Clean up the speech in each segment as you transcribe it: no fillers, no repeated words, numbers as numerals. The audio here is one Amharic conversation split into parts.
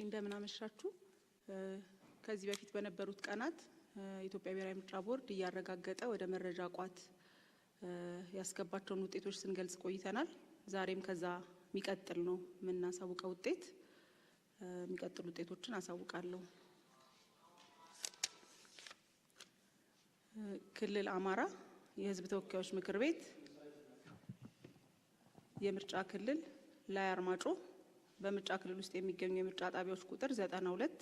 እንደምን አመሻችሁ። ከዚህ በፊት በነበሩት ቀናት ኢትዮጵያ ብሔራዊ ምርጫ ቦርድ እያረጋገጠ ወደ መረጃ ቋት ያስገባቸውን ውጤቶች ስንገልጽ ቆይተናል። ዛሬም ከዛ የሚቀጥል ነው የምናሳውቀው ውጤት። የሚቀጥሉ ውጤቶችን አሳውቃለሁ። ክልል አማራ የህዝብ ተወካዮች ምክር ቤት የምርጫ ክልል ላይ አርማጮ በምርጫ ክልል ውስጥ የሚገኙ የምርጫ ጣቢያዎች ቁጥር 92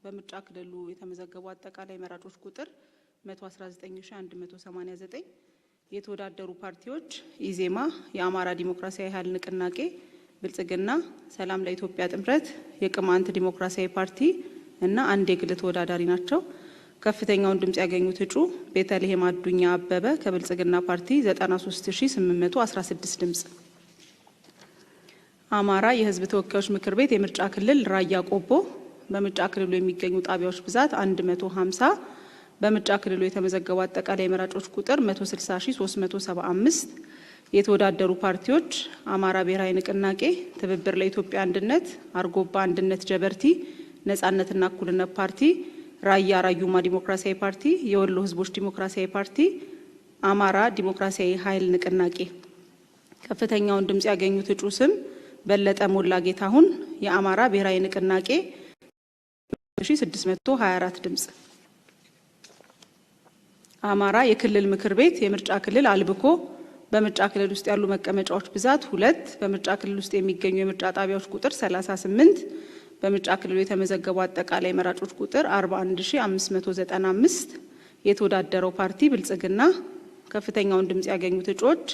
በምርጫ ክልሉ የተመዘገቡ አጠቃላይ መራጮች ቁጥር 119189 የተወዳደሩ ፓርቲዎች ኢዜማ፣ የአማራ ዲሞክራሲያዊ ኃይል ንቅናቄ፣ ብልጽግና፣ ሰላም ለኢትዮጵያ ጥምረት፣ የቅማንት ዲሞክራሲያዊ ፓርቲ እና አንድ የግል ተወዳዳሪ ናቸው። ከፍተኛውን ድምጽ ያገኙት እጩ ቤተልሔም አዱኛ አበበ ከብልጽግና ፓርቲ 93816 ድምጽ። አማራ የህዝብ ተወካዮች ምክር ቤት የምርጫ ክልል ራያ ቆቦ በምርጫ ክልሉ የሚገኙ ጣቢያዎች ብዛት 150 በምርጫ ክልሉ የተመዘገቡ አጠቃላይ መራጮች ቁጥር 160375 የተወዳደሩ ፓርቲዎች አማራ ብሔራዊ ንቅናቄ፣ ትብብር ለኢትዮጵያ አንድነት፣ አርጎባ አንድነት ጀበርቲ፣ ነጻነትና እኩልነት ፓርቲ፣ ራያ ራዩማ ዲሞክራሲያዊ ፓርቲ፣ የወሎ ህዝቦች ዲሞክራሲያዊ ፓርቲ፣ አማራ ዲሞክራሲያዊ ኃይል ንቅናቄ። ከፍተኛውን ድምጽ ያገኙት እጩ ስም በለጠ ሞላ ጌታሁን የአማራ ብሔራዊ ንቅናቄ 1624 ድምጽ። አማራ የክልል ምክር ቤት የምርጫ ክልል አልብኮ በምርጫ ክልል ውስጥ ያሉ መቀመጫዎች ብዛት 2 በምርጫ ክልል ውስጥ የሚገኙ የምርጫ ጣቢያዎች ቁጥር 38 በምርጫ ክልሉ የተመዘገቡ አጠቃላይ መራጮች ቁጥር 41595 የተወዳደረው ፓርቲ ብልጽግና። ከፍተኛውን ድምጽ ያገኙት እጩዎች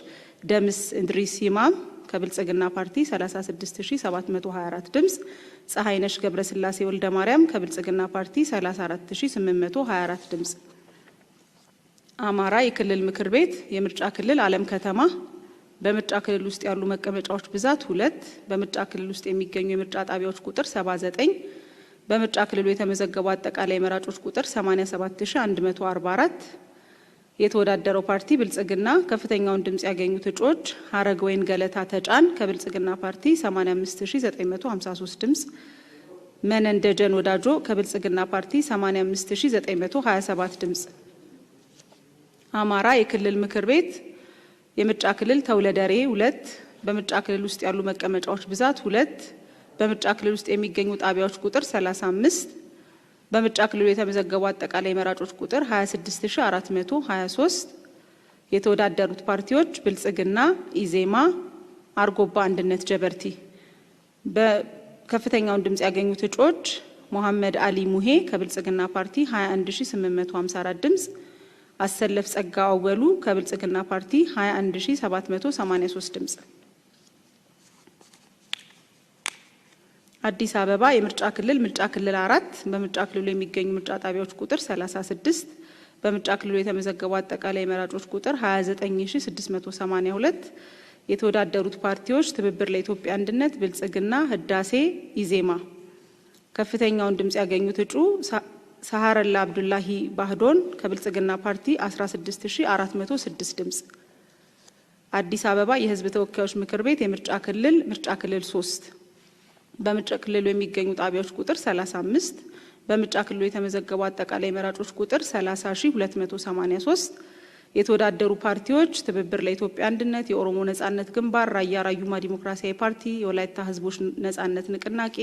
ደምስ እንድሪስ ይማም ከብልጽግና ፓርቲ 36724 ድምጽ፣ ፀሐይነሽ ገብረስላሴ ወልደ ማርያም ከብልጽግና ፓርቲ 34824 ድምጽ። አማራ የክልል ምክር ቤት የምርጫ ክልል አለም ከተማ በምርጫ ክልል ውስጥ ያሉ መቀመጫዎች ብዛት 2 በምርጫ ክልል ውስጥ የሚገኙ የምርጫ ጣቢያዎች ቁጥር 79 በምርጫ ክልሉ የተመዘገቡ አጠቃላይ መራጮች ቁጥር 87144 የተወዳደረው ፓርቲ ብልጽግና። ከፍተኛውን ድምጽ ያገኙት እጩዎች ሀረገወይን ገለታ ተጫን ከብልጽግና ፓርቲ 85953 ድምጽ፣ መነን ደጀን ወዳጆ ከብልጽግና ፓርቲ 85927 ድምጽ። አማራ የክልል ምክር ቤት የምርጫ ክልል ተውለደሬ 2 በምርጫ ክልል ውስጥ ያሉ መቀመጫዎች ብዛት 2 በምርጫ ክልል ውስጥ የሚገኙ ጣቢያዎች ቁጥር 35 በምርጫ ክልሉ የተመዘገቡ አጠቃላይ መራጮች ቁጥር 26423 የተወዳደሩት ፓርቲዎች ብልጽግና፣ ኢዜማ፣ አርጎባ አንድነት ጀበርቲ። በከፍተኛውን ድምጽ ያገኙት እጩዎች መሐመድ አሊ ሙሄ ከብልጽግና ፓርቲ 21854 ድምጽ፣ አሰለፍ ጸጋ አወሉ ከብልጽግና ፓርቲ 21783 ድምጽ። አዲስ አበባ የምርጫ ክልል ምርጫ ክልል 4 በምርጫ ክልሉ የሚገኙ ምርጫ ጣቢያዎች ቁጥር 36 በምርጫ ክልሉ የተመዘገቡ አጠቃላይ መራጮች ቁጥር 29682 የተወዳደሩት ፓርቲዎች ትብብር ለኢትዮጵያ አንድነት፣ ብልጽግና፣ ህዳሴ፣ ኢዜማ። ከፍተኛውን ድምጽ ያገኙት እጩ ሰሃረላ አብዱላሂ ባህዶን ከብልጽግና ፓርቲ 16406 ድምጽ። አዲስ አበባ የህዝብ ተወካዮች ምክር ቤት የምርጫ ክልል ምርጫ ክልል 3 በምርጫ ክልሉ የሚገኙ ጣቢያዎች ቁጥር 35 በምርጫ ክልሉ የተመዘገቡ አጠቃላይ መራጮች ቁጥር 30283 የተወዳደሩ ፓርቲዎች ትብብር ለኢትዮጵያ አንድነት፣ የኦሮሞ ነጻነት ግንባር፣ ራያ ራዩማ ዲሞክራሲያዊ ፓርቲ፣ የወላይታ ህዝቦች ነጻነት ንቅናቄ፣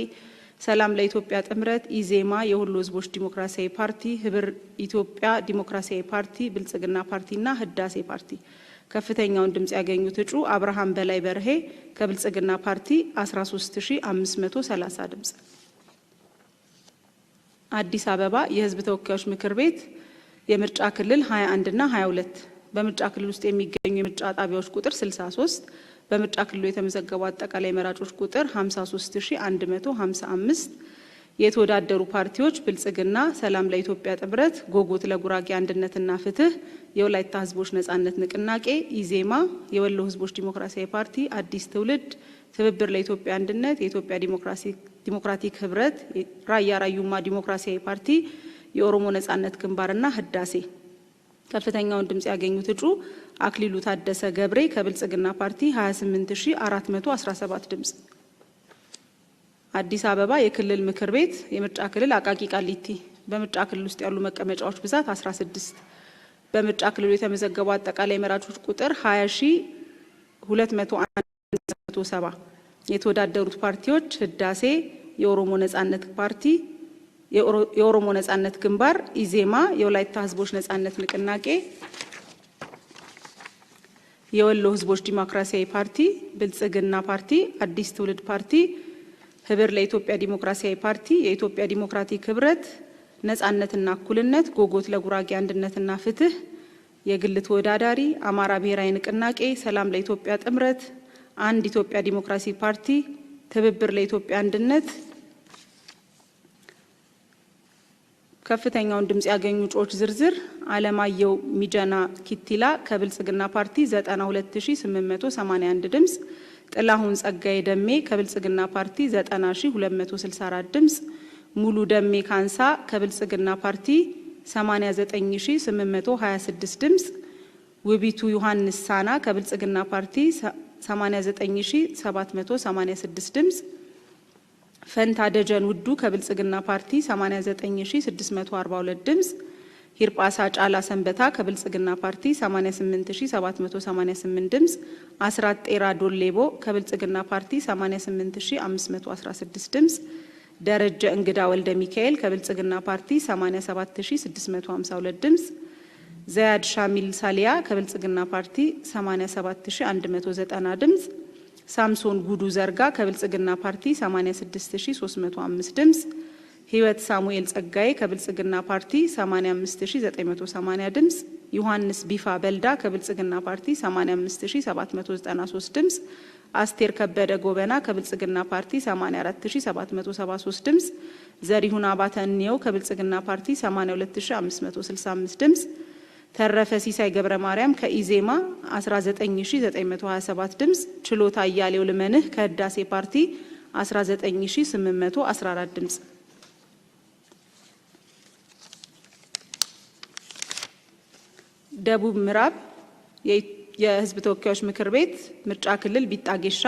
ሰላም ለኢትዮጵያ ጥምረት፣ ኢዜማ፣ የወሎ ህዝቦች ዲሞክራሲያዊ ፓርቲ፣ ህብር ኢትዮጵያ ዲሞክራሲያዊ ፓርቲ፣ ብልጽግና ፓርቲና ህዳሴ ፓርቲ። ከፍተኛውን ድምጽ ያገኙት እጩ አብርሃም በላይ በርሄ ከብልጽግና ፓርቲ 13530 ድምጽ። አዲስ አበባ የህዝብ ተወካዮች ምክር ቤት የምርጫ ክልል 21 እና 22 በምርጫ ክልል ውስጥ የሚገኙ የምርጫ ጣቢያዎች ቁጥር 63 በምርጫ ክልሉ የተመዘገቡ አጠቃላይ መራጮች ቁጥር 53155 የተወዳደሩ ፓርቲዎች ብልጽግና፣ ሰላም ለኢትዮጵያ ጥምረት፣ ጎጎት ለጉራጌ አንድነትና ፍትህ፣ የወላይታ ህዝቦች ነጻነት ንቅናቄ፣ ኢዜማ፣ የወሎ ህዝቦች ዲሞክራሲያዊ ፓርቲ፣ አዲስ ትውልድ፣ ትብብር ለኢትዮጵያ አንድነት፣ የኢትዮጵያ ዲሞክራቲክ ህብረት፣ ራያ ራዩማ ዲሞክራሲያዊ ፓርቲ፣ የኦሮሞ ነጻነት ግንባርና ህዳሴ። ከፍተኛውን ድምጽ ያገኙት እጩ አክሊሉ ታደሰ ገብሬ ከብልጽግና ፓርቲ 28417 ድምጽ። አዲስ አበባ የክልል ምክር ቤት የምርጫ ክልል አቃቂ ቃሊቲ በምርጫ ክልል ውስጥ ያሉ መቀመጫዎች ብዛት 16 በምርጫ ክልሉ የተመዘገቡ አጠቃላይ መራጮች ቁጥር 20217 የተወዳደሩት ፓርቲዎች ህዳሴ የኦሮሞ ነጻነት ፓርቲ የኦሮሞ ነጻነት ግንባር ኢዜማ የወላይታ ህዝቦች ነጻነት ንቅናቄ የወሎ ህዝቦች ዲሞክራሲያዊ ፓርቲ ብልጽግና ፓርቲ አዲስ ትውልድ ፓርቲ ህብር ለኢትዮጵያ ዲሞክራሲያዊ ፓርቲ የኢትዮጵያ ዲሞክራቲክ ህብረት ነጻነትና እኩልነት ጎጎት ለጉራጌ አንድነትና ፍትህ የግል ተወዳዳሪ አማራ ብሔራዊ ንቅናቄ ሰላም ለኢትዮጵያ ጥምረት አንድ ኢትዮጵያ ዲሞክራሲ ፓርቲ ትብብር ለኢትዮጵያ አንድነት ከፍተኛውን ድምጽ ያገኙ እጩዎች ዝርዝር አለማየሁ ሚጀና ኪቲላ ከብልጽግና ፓርቲ 92881 ድምጽ ጥላሁን ጸጋዬ ደሜ ከብልጽግና ፓርቲ 90264 ድምጽ ሙሉ ደሜ ካንሳ ከብልጽግና ፓርቲ 89826 ድምጽ ውቢቱ ዮሐንስ ሳና ከብልጽግና ፓርቲ 89786 ድምጽ ፈንታ ደጀን ውዱ ከብልጽግና ፓርቲ 89642 ድምጽ ሂርጳሳ ጫላ ሰንበታ ከብልጽግና ፓርቲ 88788 ድምጽ አስራት ጤራ ዶሌቦ ከብልጽግና ፓርቲ 88516 ድምጽ ደረጀ እንግዳ ወልደ ሚካኤል ከብልጽግና ፓርቲ 87652 ድምጽ ዘያድ ሻሚል ሳሊያ ከብልጽግና ፓርቲ 87190 ድምጽ ሳምሶን ጉዱ ዘርጋ ከብልጽግና ፓርቲ 86305 ድምጽ ህይወት ሳሙኤል ጸጋዬ ከብልጽግና ፓርቲ 85980 ድምጽ ዮሐንስ ቢፋ በልዳ ከብልጽግና ፓርቲ 85793 ድምጽ አስቴር ከበደ ጎበና ከብልጽግና ፓርቲ 84773 ድምጽ ዘሪሁን አባተንየው ከብልጽግና ፓርቲ 82565 ድምጽ ተረፈ ሲሳይ ገብረ ማርያም ከኢዜማ 19927 ድምጽ ችሎታ አያሌው ልመንህ ከህዳሴ ፓርቲ 19814 ድምጽ ደቡብ ምዕራብ የህዝብ ተወካዮች ምክር ቤት ምርጫ ክልል ቢጣጌሻ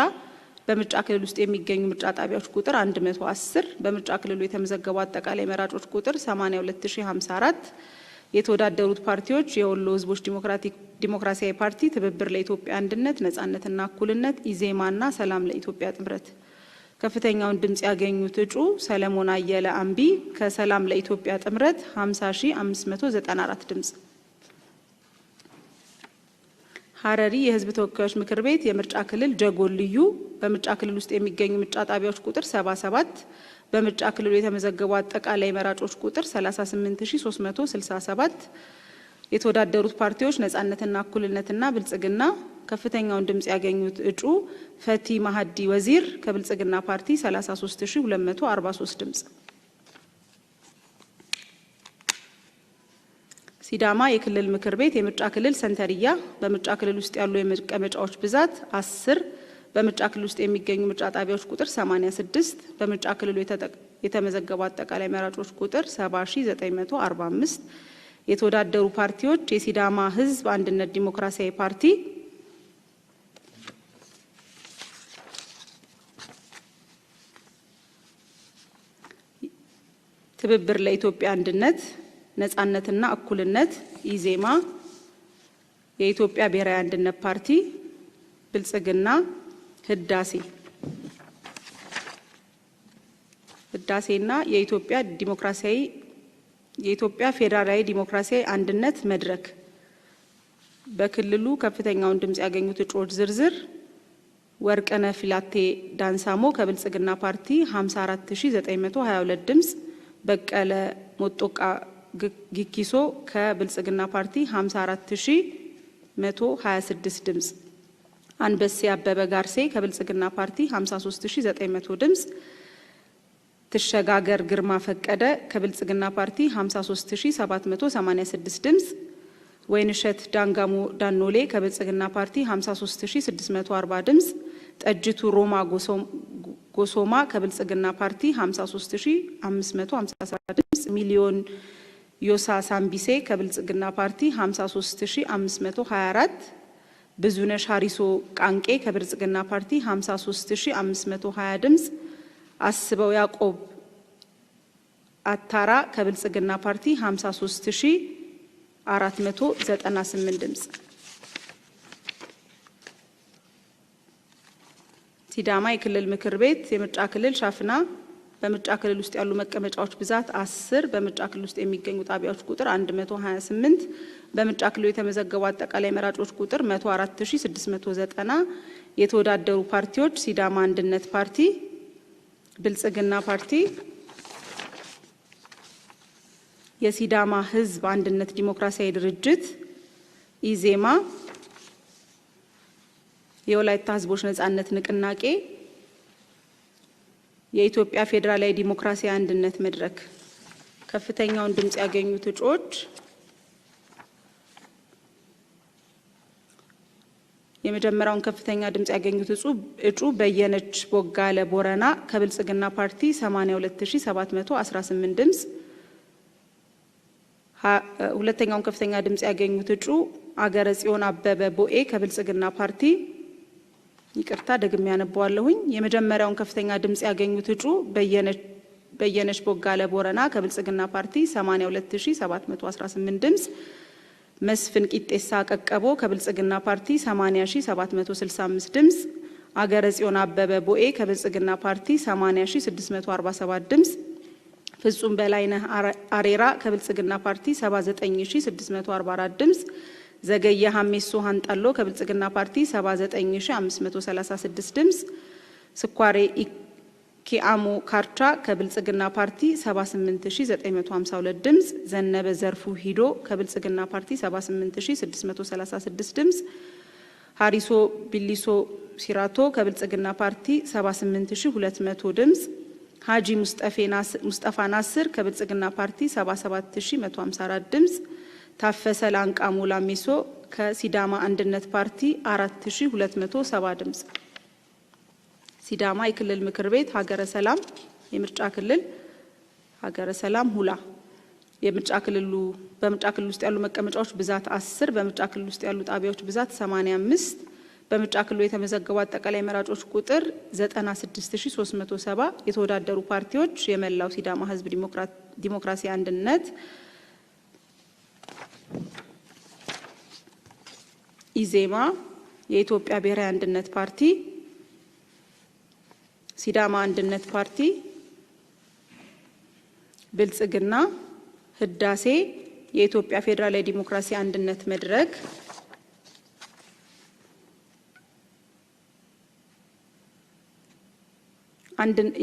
በምርጫ ክልል ውስጥ የሚገኙ ምርጫ ጣቢያዎች ቁጥር 110 በምርጫ ክልሉ የተመዘገቡ አጠቃላይ መራጮች ቁጥር 82054 የተወዳደሩት ፓርቲዎች የወሎ ህዝቦች ዲሞክራሲያዊ ፓርቲ ትብብር ለኢትዮጵያ አንድነት ነጻነትና እኩልነት ኢዜማና ሰላም ለኢትዮጵያ ጥምረት ከፍተኛውን ድምጽ ያገኙት እጩ ሰለሞን አየለ አምቢ ከሰላም ለኢትዮጵያ ጥምረት 50594 ድምጽ ሐረሪ የህዝብ ተወካዮች ምክር ቤት የምርጫ ክልል ጀጎል ልዩ በምርጫ ክልል ውስጥ የሚገኙ ምርጫ ጣቢያዎች ቁጥር 77 በምርጫ ክልሉ የተመዘገቡ አጠቃላይ መራጮች ቁጥር 38367 የተወዳደሩት ፓርቲዎች ነጻነትና እኩልነትና ብልጽግና ከፍተኛውን ድምጽ ያገኙት እጩ ፈቲ ማህዲ ወዚር ከብልጽግና ፓርቲ 33243 ድምጽ ሲዳማ የክልል ምክር ቤት የምርጫ ክልል ሰንተርያ በምርጫ ክልል ውስጥ ያሉ የመቀመጫዎች ብዛት 10 በምርጫ ክልል ውስጥ የሚገኙ ምርጫ ጣቢያዎች ቁጥር 86 በምርጫ ክልሉ የተመዘገቡ አጠቃላይ መራጮች ቁጥር 70945 የተወዳደሩ ፓርቲዎች የሲዳማ ህዝብ አንድነት ዲሞክራሲያዊ ፓርቲ ትብብር ለኢትዮጵያ አንድነት ነጻነትና እኩልነት ኢዜማ የኢትዮጵያ ብሔራዊ አንድነት ፓርቲ ብልጽግና ህዳሴና የኢትዮጵያ ፌዴራላዊ ዲሞክራሲያዊ አንድነት መድረክ በክልሉ ከፍተኛውን ድምጽ ያገኙት እጩዎች ዝርዝር ወርቅነህ ፊላቴ ዳንሳሞ ከብልጽግና ፓርቲ 54922 ድምጽ በቀለ ሞጦቃ ጊኪሶ ከብልጽግና ፓርቲ 54126 ድምጽ አንበሴ አበበ ጋርሴ ከብልጽግና ፓርቲ 53900 ድምጽ ተሸጋገር ግርማ ፈቀደ ከብልጽግና ፓርቲ 53786 ድምጽ ወይንሸት ዳንጋሞ ዳኖሌ ከብልጽግና ፓርቲ 53640 ድምጽ ጠጅቱ ሮማ ጎሶማ ከብልጽግና ፓርቲ 53557 ድምጽ ሚሊዮን ዮሳ ሳምቢሴ ከብልጽግና ፓርቲ 53524 ብዙነሽ ሀሪሶ ቃንቄ ከብልጽግና ፓርቲ 53520 ድምጽ አስበው ያዕቆብ አታራ ከብልጽግና ፓርቲ 53498 ድምጽ። ሲዳማ የክልል ምክር ቤት የምርጫ ክልል ሻፍና በምርጫ ክልል ውስጥ ያሉ መቀመጫዎች ብዛት 10 በምርጫ ክልል ውስጥ የሚገኙ ጣቢያዎች ቁጥር 128 በምርጫ ክልል የተመዘገቡ አጠቃላይ መራጮች ቁጥር 104690 የተወዳደሩ ፓርቲዎች ሲዳማ አንድነት ፓርቲ፣ ብልጽግና ፓርቲ፣ የሲዳማ ሕዝብ አንድነት ዲሞክራሲያዊ ድርጅት ኢዜማ፣ የወላይታ ሕዝቦች ነጻነት ንቅናቄ፣ የኢትዮጵያ ፌዴራላዊ ዲሞክራሲያዊ አንድነት መድረክ። ከፍተኛውን ድምጽ ያገኙት እጩዎች የመጀመሪያውን ከፍተኛ ድምጽ ያገኙት እጩ በየነች ቦጋለ ቦረና ከብልጽግና ፓርቲ 82718 ድምጽ። ሁለተኛውን ከፍተኛ ድምጽ ያገኙት እጩ አገረ ጽዮን አበበ ቦኤ ከብልጽግና ፓርቲ ይቅርታ ደግሜ ያነባዋለሁኝ። የመጀመሪያውን ከፍተኛ ድምጽ ያገኙት እጩ በየነች ቦጋለ ቦረና ከብልጽግና ፓርቲ 82718 ድምጽ። መስፍን ቂጤሳ ቀቀቦ ከብልጽግና ፓርቲ 80765 ድምጽ። አገረ ጽዮን አበበ ቦኤ ከብልጽግና ፓርቲ 80647 ድምጽ። ፍጹም በላይነህ አሬራ ከብልጽግና ፓርቲ 79644 ድምጽ። ዘገየ ሀሜሶ ሀንጣሎ ከብልጽግና ፓርቲ 79536 ድምጽ። ስኳሬ ኪአሞ ካርቻ ከብልጽግና ፓርቲ 78952 ድምጽ። ዘነበ ዘርፉ ሂዶ ከብልጽግና ፓርቲ 78636 ድምጽ። ሀሪሶ ቢሊሶ ሲራቶ ከብልጽግና ፓርቲ 78200 ድምጽ። ሀጂ ሙስጠፋ ናስር ከብልጽግና ፓርቲ 77154 ድምጽ። ታፈሰ ላንቃሞ ላሚሶ ከሲዳማ አንድነት ፓርቲ 4270 ድምጽ። ሲዳማ የክልል ምክር ቤት ሀገረ ሰላም የምርጫ ክልል ሀገረ ሰላም ሁላ በምርጫ ክልል ውስጥ ያሉ መቀመጫዎች ብዛት 10 በምርጫ ክልል ውስጥ ያሉ ጣቢያዎች ብዛት 85 በምርጫ ክልሉ የተመዘገቡ አጠቃላይ መራጮች ቁጥር 96370 የተወዳደሩ ፓርቲዎች የመላው ሲዳማ ሕዝብ ዲሞክራሲ አንድነት ኢዜማ፣ የኢትዮጵያ ብሔራዊ አንድነት ፓርቲ፣ ሲዳማ አንድነት ፓርቲ፣ ብልጽግና፣ ህዳሴ፣ የኢትዮጵያ ፌዴራላዊ ዲሞክራሲ አንድነት መድረክ፣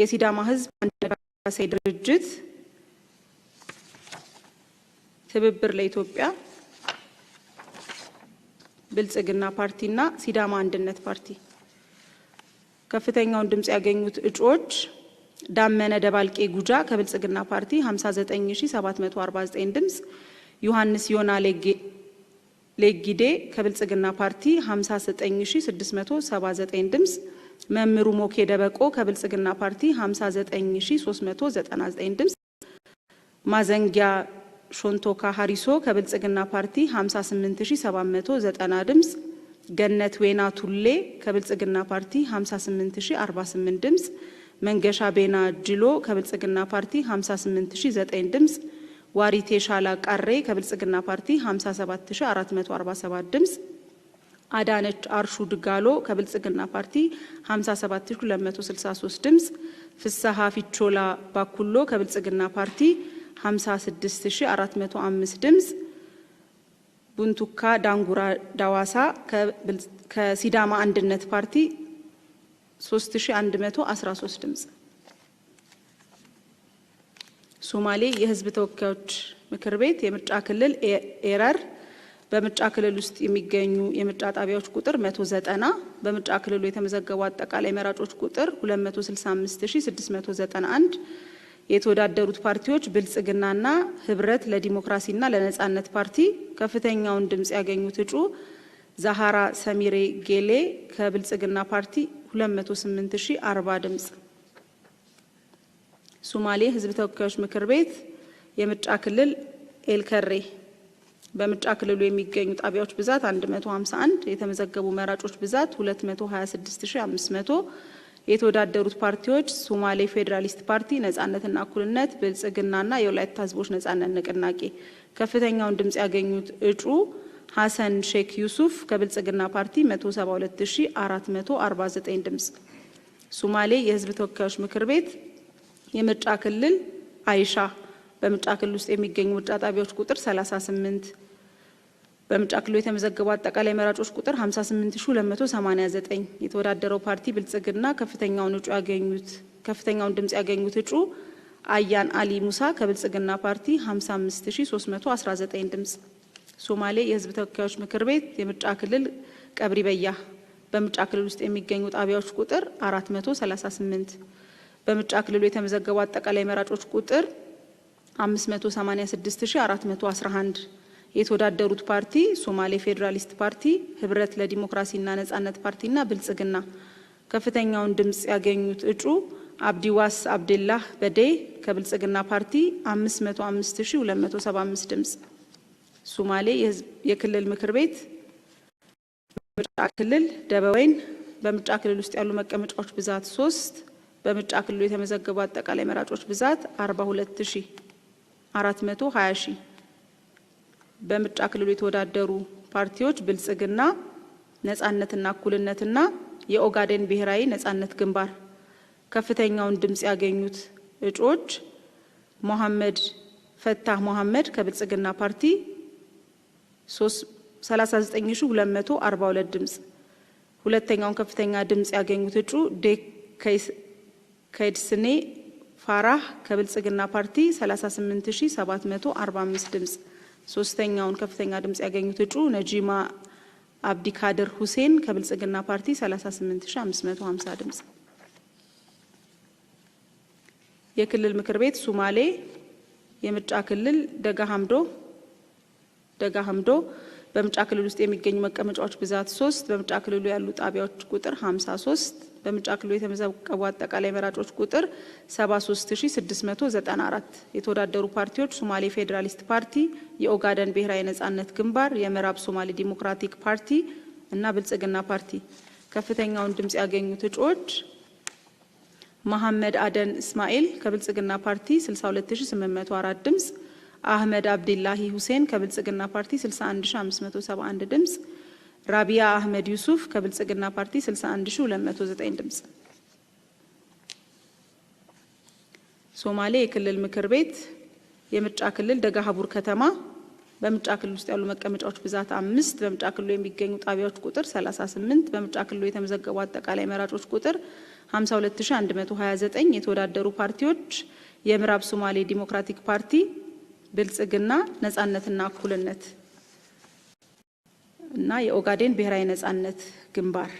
የሲዳማ ሕዝብ አንድነት ድርጅት፣ ትብብር ለኢትዮጵያ፣ ብልጽግና ፓርቲና ሲዳማ አንድነት ፓርቲ። ከፍተኛውን ድምጽ ያገኙት እጩዎች ዳመነ ደባልቄ ጉጃ ከብልጽግና ፓርቲ 59749 ድምጽ፣ ዮሐንስ ዮና ሌጊዴ ከብልጽግና ፓርቲ 59679 ድምጽ፣ መምሩ ሞኬ ደበቆ ከብልጽግና ፓርቲ 59399 ድምጽ፣ ማዘንጊያ ሾንቶካ ሀሪሶ ከብልጽግና ፓርቲ 58790 ድምጽ፣ ገነት ዌና ቱሌ ከብልጽግና ፓርቲ 58048 ድምጽ፣ መንገሻ ቤና ጅሎ ከብልጽግና ፓርቲ 58009 ድምጽ፣ ዋሪቴ ሻላ ቃሬ ከብልጽግና ፓርቲ 57447 ድምጽ፣ አዳነች አርሹ ድጋሎ ከብልጽግና ፓርቲ 57263 ድምጽ፣ ፍሳሃ ፊቾላ ባኩሎ ከብልጽግና ፓርቲ 56405 ድምጽ፣ ቡንቱካ ዳንጉራ ዳዋሳ ከሲዳማ አንድነት ፓርቲ 3113 ድምጽ። ሶማሌ የሕዝብ ተወካዮች ምክር ቤት የምርጫ ክልል ኤረር በምርጫ ክልል ውስጥ የሚገኙ የምርጫ ጣቢያዎች ቁጥር 190 በምርጫ ክልሉ የተመዘገቡ አጠቃላይ መራጮች ቁጥር 265691 የተወዳደሩት ፓርቲዎች ብልጽግናና ህብረት ለዲሞክራሲና ለነጻነት ፓርቲ ከፍተኛውን ድምጽ ያገኙት እጩ ዛሃራ ሰሚሬ ጌሌ ከብልጽግና ፓርቲ 208040 ድምጽ። ሶማሌ ሕዝብ ተወካዮች ምክር ቤት የምርጫ ክልል ኤልከሬ በምርጫ ክልሉ የሚገኙ ጣቢያዎች ብዛት 151 የተመዘገቡ መራጮች ብዛት 226500 የተወዳደሩት ፓርቲዎች ሶማሌ ፌዴራሊስት ፓርቲ፣ ነጻነትና እኩልነት፣ ብልጽግናና የወላይታ ህዝቦች ነጻነት ንቅናቄ። ከፍተኛውን ድምጽ ያገኙት እጩ ሐሰን ሼክ ዩሱፍ ከብልጽግና ፓርቲ 172449 ድምጽ። ሶማሌ የህዝብ ተወካዮች ምክር ቤት የምርጫ ክልል አይሻ በምርጫ ክልል ውስጥ የሚገኙ ምርጫ ጣቢያዎች ቁጥር 38 በምርጫ ክልሉ የተመዘገቡ አጠቃላይ መራጮች ቁጥር 58289 የተወዳደረው ፓርቲ ብልጽግና ከፍተኛውን ድምጽ ያገኙት እጩ አያን አሊ ሙሳ ከብልጽግና ፓርቲ 55319 ድምጽ። ሶማሌ የህዝብ ተወካዮች ምክር ቤት የምርጫ ክልል ቀብሪ በያ በምርጫ ክልል ውስጥ የሚገኙ ጣቢያዎች ቁጥር 438 በምርጫ ክልሉ የተመዘገቡ አጠቃላይ መራጮች ቁጥር 586411 የተወዳደሩት ፓርቲ ሶማሌ ፌዴራሊስት ፓርቲ፣ ህብረት ለዲሞክራሲና ነጻነት ፓርቲና ብልጽግና። ከፍተኛውን ድምጽ ያገኙት እጩ አብዲዋስ አብደላህ በዴ ከብልጽግና ፓርቲ 505275 ድምጽ። ሶማሌ የክልል ምክር ቤት ምርጫ ክልል ደበወይን በምርጫ ክልል ውስጥ ያሉ መቀመጫዎች ብዛት 3 በምርጫ ክልሉ የተመዘገቡ አጠቃላይ መራጮች ብዛት 42420 በምርጫ ክልሉ የተወዳደሩ ፓርቲዎች ብልጽግና፣ ነጻነትና እኩልነትና የኦጋዴን ብሔራዊ ነጻነት ግንባር። ከፍተኛውን ድምጽ ያገኙት እጩዎች መሐመድ ፈታህ መሐመድ ከብልጽግና ፓርቲ 39242 ድምጽ። ሁለተኛውን ከፍተኛ ድምጽ ያገኙት እጩ ከይድስኔ ፋራህ ከብልጽግና ፓርቲ 38745 ድምጽ። ሶስተኛውን ከፍተኛ ድምጽ ያገኙት እጩ ነጂማ አብዲካድር ሁሴን ከብልጽግና ፓርቲ 38550 ድምጽ። የክልል ምክር ቤት ሶማሌ የምርጫ ክልል ደጋ ሀምዶ በምርጫ ክልል ውስጥ የሚገኙ መቀመጫዎች ብዛት 3 በምርጫ ክልሉ ያሉ ጣቢያዎች ቁጥር 53 በምርጫ ክልሉ የተመዘገቡ አጠቃላይ መራጮች ቁጥር 73694 የተወዳደሩ ፓርቲዎች ሶማሌ ፌዴራሊስት ፓርቲ፣ የኦጋዴን ብሔራዊ ነጻነት ግንባር፣ የምዕራብ ሶማሌ ዲሞክራቲክ ፓርቲ እና ብልጽግና ፓርቲ። ከፍተኛውን ድምጽ ያገኙት እጩዎች መሐመድ አደን እስማኤል ከብልጽግና ፓርቲ 62804 ድምጽ፣ አህመድ አብዲላሂ ሁሴን ከብልጽግና ፓርቲ 61571 ድምጽ፣ ራቢያ አህመድ ዩሱፍ ከብልጽግና ፓርቲ 61209 ድምጽ። ሶማሌ የክልል ምክር ቤት የምርጫ ክልል ደጋሀቡር ከተማ በምርጫ ክልል ውስጥ ያሉ መቀመጫዎች ብዛት 5 በምርጫ ክልሉ የሚገኙ ጣቢያዎች ቁጥር 38 በምርጫ ክልሉ የተመዘገቡ አጠቃላይ መራጮች ቁጥር 52129 የተወዳደሩ ፓርቲዎች የምዕራብ ሶማሌ ዲሞክራቲክ ፓርቲ፣ ብልጽግና፣ ነጻነትና እኩልነት እና የኦጋዴን ብሔራዊ ነጻነት ግንባር።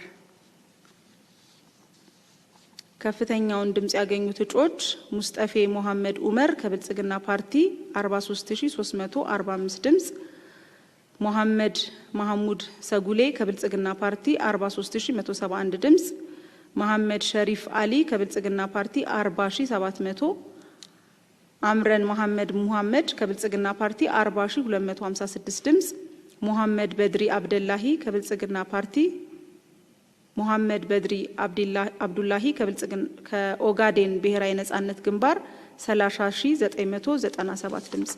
ከፍተኛውን ድምጽ ያገኙት እጩዎች ሙስጠፌ መሐመድ ኡመር ከብልጽግና ፓርቲ 43345 ድምጽ፣ መሐመድ መሐሙድ ሰጉሌ ከብልጽግና ፓርቲ 43171 ድምጽ፣ መሐመድ ሸሪፍ አሊ ከብልጽግና ፓርቲ 40700፣ አምረን መሐመድ ከብልጽግና ፓርቲ 40256 ድምጽ፣ መሐመድ በድሪ አብደላሂ ከብልጽግና ፓርቲ አብዱላሂ ከኦጋዴን ብሔራዊ ነጻነት ግንባር 30997 ድምጽ።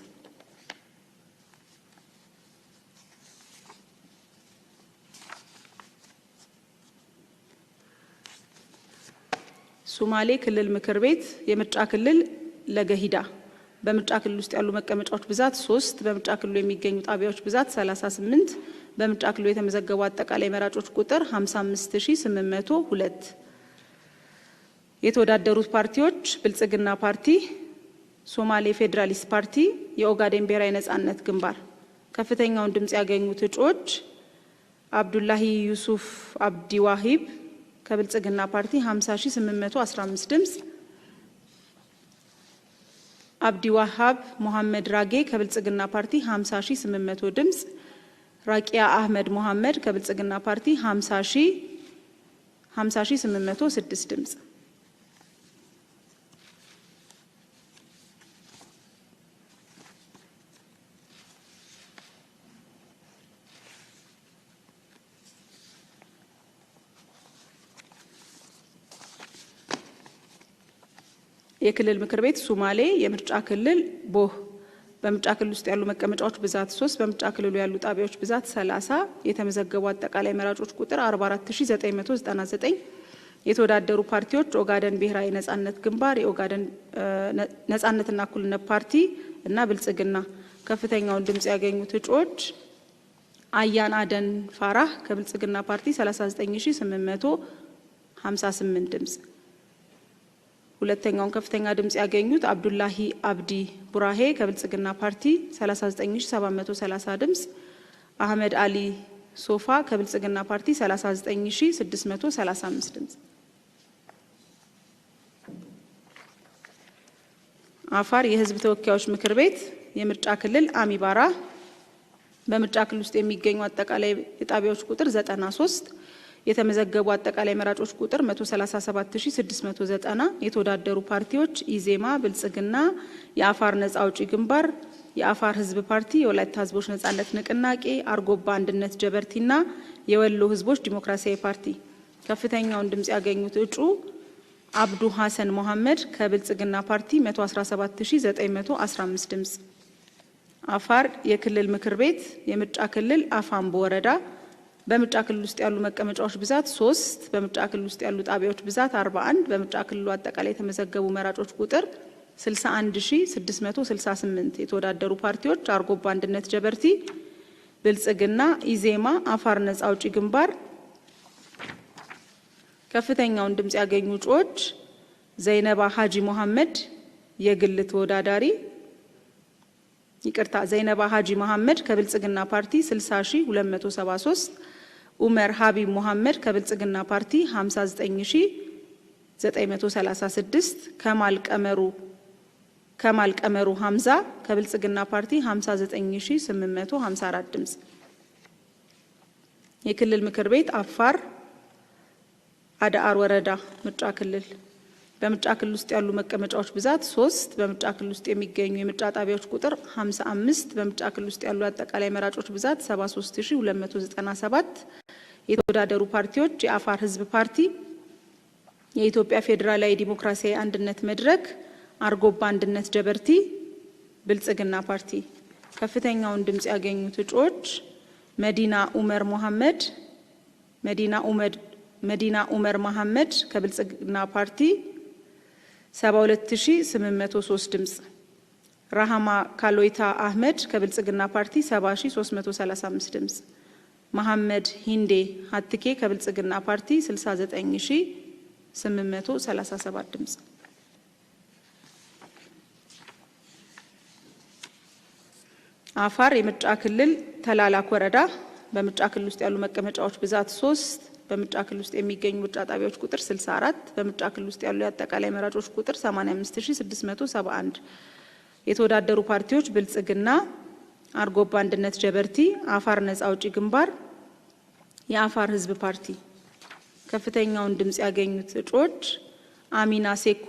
ሶማሌ ክልል ምክር ቤት የምርጫ ክልል ለገሂዳ በምርጫ ክልል ውስጥ ያሉ መቀመጫዎች ብዛት 3 በምርጫ ክልሉ የሚገኙ ጣቢያዎች ብዛት 38 በምርጫ ክልሉ የተመዘገቡ አጠቃላይ መራጮች ቁጥር 55802 የተወዳደሩት ፓርቲዎች ብልጽግና ፓርቲ፣ ሶማሌ ፌዴራሊስት ፓርቲ፣ የኦጋዴን ብሔራዊ ነጻነት ግንባር። ከፍተኛውን ድምጽ ያገኙት እጩዎች አብዱላሂ ዩሱፍ አብዲ ዋሂብ ከብልጽግና ፓርቲ 50815 ድምጽ፣ አብዲ ዋሃብ መሐመድ ራጌ ከብልጽግና ፓርቲ 50800 ድምጽ፣ ራቂያ አህመድ መሐመድ ከብልጽግና ፓርቲ 50806 ድምጽ። የክልል ምክር ቤት ሶማሌ የምርጫ ክልል ቦህ በምርጫ ክልል ውስጥ ያሉ መቀመጫዎች ብዛት 3 በምርጫ ክልሉ ያሉ ጣቢያዎች ብዛት 30 የተመዘገቡ አጠቃላይ መራጮች ቁጥር 44999 የተወዳደሩ ፓርቲዎች ኦጋደን ብሔራዊ ነጻነት ግንባር የኦጋደን ነጻነትና እኩልነት ፓርቲ እና ብልጽግና ከፍተኛውን ድምጽ ያገኙት እጩዎች አያን አደን ፋራህ ከብልጽግና ፓርቲ 39858 ድምጽ ሁለተኛውን ከፍተኛ ድምጽ ያገኙት አብዱላሂ አብዲ ቡራሄ ከብልጽግና ፓርቲ 39730 ድምጽ አህመድ አሊ ሶፋ ከብልጽግና ፓርቲ 39635 ድምጽ አፋር የህዝብ ተወካዮች ምክር ቤት የምርጫ ክልል አሚባራ በምርጫ ክልል ውስጥ የሚገኙ አጠቃላይ የጣቢያዎች ቁጥር 93 የተመዘገቡ አጠቃላይ መራጮች ቁጥር 137690 የተወዳደሩ ፓርቲዎች ኢዜማ ብልጽግና የአፋር ነጻ አውጪ ግንባር የአፋር ህዝብ ፓርቲ የወላይታ ህዝቦች ነጻነት ንቅናቄ አርጎባ አንድነት ጀበርቲና የወሎ ህዝቦች ዲሞክራሲያዊ ፓርቲ ከፍተኛውን ድምጽ ያገኙት እጩ አብዱ ሐሰን መሐመድ ከብልጽግና ፓርቲ 117915 ድምጽ አፋር የክልል ምክር ቤት የምርጫ ክልል አፋምቦ ወረዳ በምርጫ ክልል ውስጥ ያሉ መቀመጫዎች ብዛት 3 በምርጫ ክልል ውስጥ ያሉ ጣቢያዎች ብዛት 41 በምርጫ ክልሉ አጠቃላይ የተመዘገቡ መራጮች ቁጥር 61668 የተወዳደሩ ፓርቲዎች አርጎባ አንድነት ጀበርቲ ብልጽግና ኢዜማ አፋር ነጻ አውጪ ግንባር ከፍተኛውን ድምጽ ያገኙ እጩዎች ዘይነባ ሀጂ መሐመድ የግል ተወዳዳሪ ዘይነባ ሀጂ መሐመድ ከብልጽግና ፓርቲ 60273 ኡመር ሀቢብ መሐመድ ከብልጽግና ፓርቲ 59936 ከማል ቀመሩ ሐምዛ ከብልጽግና ፓርቲ 59854 ድምጽ የክልል ምክር ቤት አፋር አዳአር ወረዳ ምርጫ ክልል በምርጫ ክልል ውስጥ ያሉ መቀመጫዎች ብዛት 3 በምርጫ ክልል ውስጥ የሚገኙ የምርጫ ጣቢያዎች ቁጥር 55 በምርጫ ክልል ውስጥ ያሉ አጠቃላይ መራጮች ብዛት 73297 የተወዳደሩ ፓርቲዎች የአፋር ህዝብ ፓርቲ የኢትዮጵያ ፌዴራላዊ ዲሞክራሲያዊ አንድነት መድረክ አርጎባ አንድነት ጀበርቲ ብልጽግና ፓርቲ ከፍተኛውን ድምጽ ያገኙት እጩዎች መዲና ኡመር መሐመድ ከብልጽግና ፓርቲ 72803 ድምጽ ራሃማ ካሎይታ አህመድ ከብልጽግና ፓርቲ 70335 ድምጽ መሐመድ ሂንዴ ሀትኬ ከብልጽግና ፓርቲ 69837 ድምጽ አፋር የምርጫ ክልል ተላላክ ወረዳ በምርጫ ክልል ውስጥ ያሉ መቀመጫዎች ብዛት 3 በምርጫ ክልል ውስጥ የሚገኙ ምርጫ ጣቢያዎች ቁጥር 64 በምርጫ ክልል ውስጥ ያሉ የአጠቃላይ መራጮች ቁጥር 85671 የተወዳደሩ ፓርቲዎች ብልጽግና አርጎባ አንድነት ጀበርቲ አፋር ነጻ አውጪ ግንባር የአፋር ህዝብ ፓርቲ ከፍተኛውን ድምጽ ያገኙት እጩዎች አሚና ሴኮ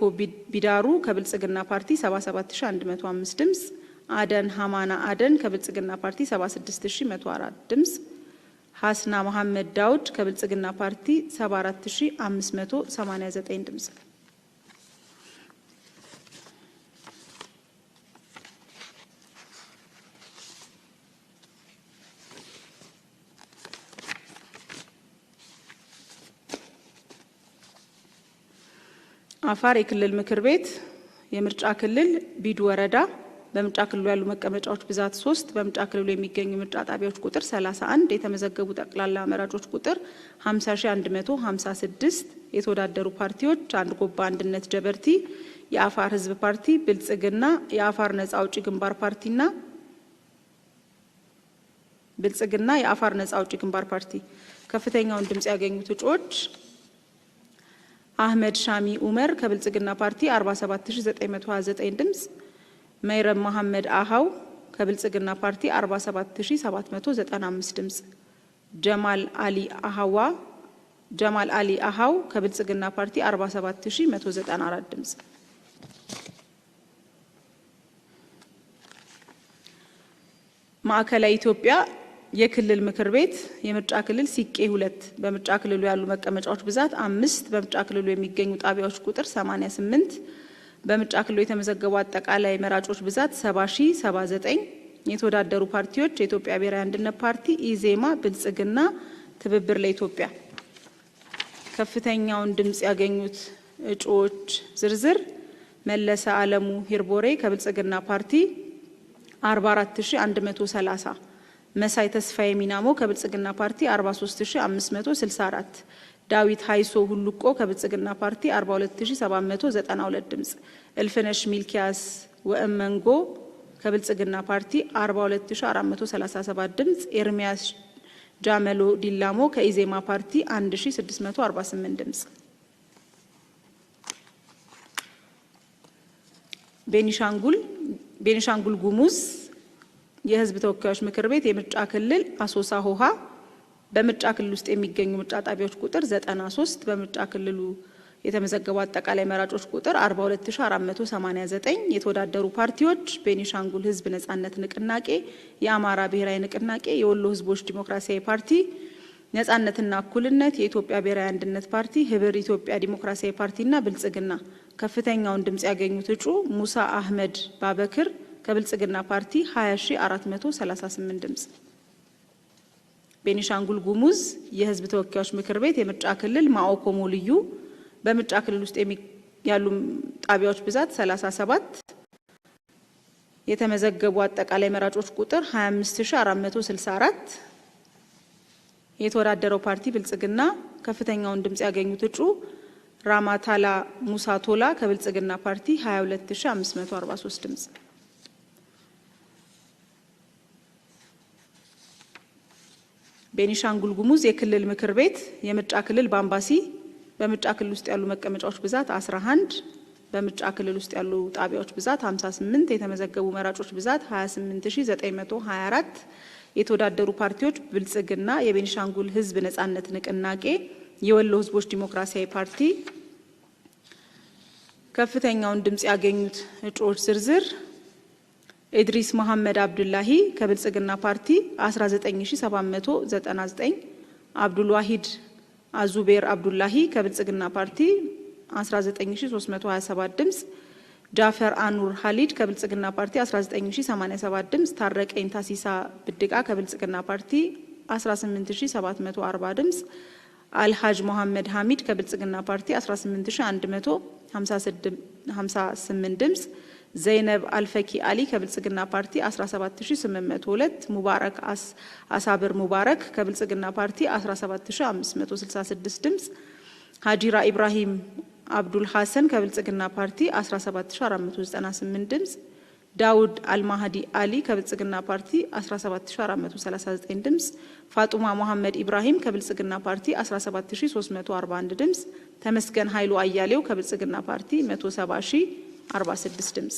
ቢዳሩ ከብልጽግና ፓርቲ 77105 ድምጽ አደን ሀማና አደን ከብልጽግና ፓርቲ 76104 ድምጽ ሐስና መሐመድ ዳውድ ከብልጽግና ፓርቲ 74589 ድምጽ አፋር የክልል ምክር ቤት የምርጫ ክልል ቢዱ ወረዳ በምርጫ ክልሉ ያሉ መቀመጫዎች ብዛት 3 በምርጫ ክልሉ የሚገኙ ምርጫ ጣቢያዎች ቁጥር 31 የተመዘገቡ ጠቅላላ መራጮች ቁጥር 50156 የተወዳደሩ ፓርቲዎች አርጎባ አንድነት ጀበርቲ የአፋር ህዝብ ፓርቲ ብልጽግና የአፋር ነጻ አውጪ ግንባር ፓርቲና የአፋር ነጻ አውጪ ግንባር ፓርቲ ከፍተኛውን ድምጽ ያገኙት እጩዎች አህመድ ሻሚ ኡመር ከብልጽግና ፓርቲ 47929 ድምጽ መይረም መሐመድ አሃው ከብልጽግና ፓርቲ 47795 ድምጽ ጀማል አሊ አሃው ከብልጽግና ፓርቲ 47194 ድምጽ ማዕከላዊ ኢትዮጵያ የክልል ምክር ቤት የምርጫ ክልል ሲቄ 2 በምርጫ ክልሉ ያሉ መቀመጫዎች ብዛት 5 በምርጫ ክልሉ የሚገኙ ጣቢያዎች ቁጥር 88 በምርጫ ክልሉ የተመዘገቡ አጠቃላይ መራጮች ብዛት 70,079። የተወዳደሩ ፓርቲዎች የኢትዮጵያ ብሔራዊ አንድነት ፓርቲ፣ ኢዜማ፣ ብልጽግና፣ ትብብር ለኢትዮጵያ። ከፍተኛውን ድምጽ ያገኙት እጩዎች ዝርዝር መለሰ አለሙ ሂርቦሬ ከብልጽግና ፓርቲ 44130፣ መሳይ ተስፋዬ ሚናሞ ከብልጽግና ፓርቲ 43564፣ ዳዊት ሃይሶ ሁሉቆ ከብልጽግና ፓርቲ 42792 ድምጽ፣ እልፍነሽ ሚልኪያስ ወእመንጎ ከብልጽግና ፓርቲ 42437 ድምጽ፣ ኤርሚያስ ጃመሎ ዲላሞ ከኢዜማ ፓርቲ 1648 ድምጽ። ቤኒሻንጉል ጉሙዝ የህዝብ ተወካዮች ምክር ቤት የምርጫ ክልል አሶሳ ሆሃ በምርጫ ክልል ውስጥ የሚገኙ ምርጫ ጣቢያዎች ቁጥር 93፣ በምርጫ ክልሉ የተመዘገቡ አጠቃላይ መራጮች ቁጥር 42489። የተወዳደሩ ፓርቲዎች ቤኒሻንጉል ህዝብ ነጻነት ንቅናቄ፣ የአማራ ብሔራዊ ንቅናቄ፣ የወሎ ህዝቦች ዲሞክራሲያዊ ፓርቲ፣ ነጻነትና እኩልነት፣ የኢትዮጵያ ብሔራዊ አንድነት ፓርቲ፣ ህብር ኢትዮጵያ ዲሞክራሲያዊ ፓርቲና ብልጽግና። ከፍተኛውን ድምጽ ያገኙት እጩ ሙሳ አህመድ ባበክር ከብልጽግና ፓርቲ 20438 ድምጽ። ቤኒሻንጉል ጉሙዝ የህዝብ ተወካዮች ምክር ቤት የምርጫ ክልል ማኦኮሞ ልዩ በምርጫ ክልል ውስጥ ያሉ ጣቢያዎች ብዛት 37፣ የተመዘገቡ አጠቃላይ መራጮች ቁጥር 25464። የተወዳደረው ፓርቲ ብልጽግና ከፍተኛውን ድምጽ ያገኙት እጩ ራማታላ ሙሳ ቶላ ከብልጽግና ፓርቲ 22543 ድምጽ። ቤኒሻንጉል ጉሙዝ የክልል ምክር ቤት የምርጫ ክልል ባምባሲ በምርጫ ክልል ውስጥ ያሉ መቀመጫዎች ብዛት 11፣ በምርጫ ክልል ውስጥ ያሉ ጣቢያዎች ብዛት 58፣ የተመዘገቡ መራጮች ብዛት 28924። የተወዳደሩ ፓርቲዎች ብልጽግና፣ የቤኒሻንጉል ህዝብ ነጻነት ንቅናቄ፣ የወሎ ህዝቦች ዲሞክራሲያዊ ፓርቲ። ከፍተኛውን ድምጽ ያገኙት እጩዎች ዝርዝር ኢድሪስ መሐመድ አብዱላሂ ከብልጽግና ፓርቲ 19799፣ አብዱል ዋሂድ አዙቤር አብዱላሂ ከብልጽግና ፓርቲ 19327 ድምጽ፣ ጃፈር አኑር ሀሊድ ከብልጽግና ፓርቲ 19087 ድምጽ፣ ታረቀኝ ታሲሳ ብድቃ ከብልጽግና ፓርቲ 18740 ድምጽ፣ አልሃጅ መሐመድ ሐሚድ ከብልጽግና ፓርቲ 18158 ድምጽ፣ ዘይነብ አልፈኪ አሊ ከብልጽግና ፓርቲ 17802፣ ሙባረክ አሳብር ሙባረክ ከብልጽግና ፓርቲ 17566 ድምጽ፣ ሀጂራ ኢብራሂም አብዱል ሐሰን ከብልጽግና ፓርቲ 17498 ድምጽ፣ ዳውድ አልማህዲ አሊ ከብልጽግና ፓርቲ 17439 ድምጽ፣ ፋጡማ መሐመድ ኢብራሂም ከብልጽግና ፓርቲ 17341 ድምጽ፣ ተመስገን ኃይሉ አያሌው ከብልጽግና ፓርቲ 170046 ድምጽ።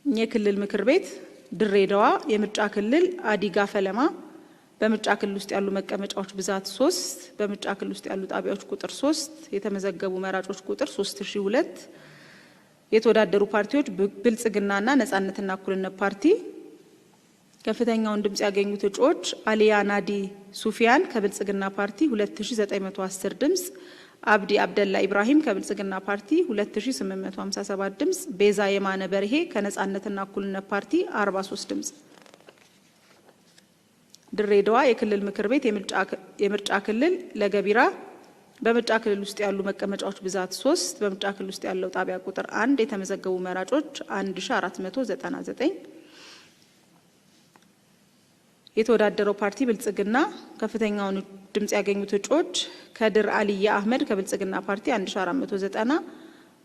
የክልል ምክር ቤት ድሬዳዋ የምርጫ ክልል አዲጋ ፈለማ በምርጫ ክልል ውስጥ ያሉ መቀመጫዎች ብዛት 3፣ በምርጫ ክልል ውስጥ ያሉ ጣቢያዎች ቁጥር 3፣ የተመዘገቡ መራጮች ቁጥር 3002። የተወዳደሩ ፓርቲዎች ብልጽግናና ነጻነትና እኩልነት ፓርቲ። ከፍተኛውን ድምጽ ያገኙት እጩዎች አሊያ ናዲ ሱፊያን ከብልጽግና ፓርቲ 2910 ድምጽ፣ አብዲ አብደላ ኢብራሂም ከብልጽግና ፓርቲ 2857 ድምጽ፣ ቤዛ የማነ በርሄ ከነጻነትና እኩልነት ፓርቲ 43 ድምጽ። ድሬዳዋ የክልል ምክር ቤት የምርጫ ክልል ለገቢራ በምርጫ ክልል ውስጥ ያሉ መቀመጫዎች ብዛት 3፣ በምርጫ ክልል ውስጥ ያለው ጣቢያ ቁጥር 1፣ የተመዘገቡ መራጮች 1499። የተወዳደረው ፓርቲ ብልጽግና ከፍተኛውን ድምጽ ያገኙት እጩዎች ከድር አልያ አህመድ ከብልጽግና ፓርቲ 1490፣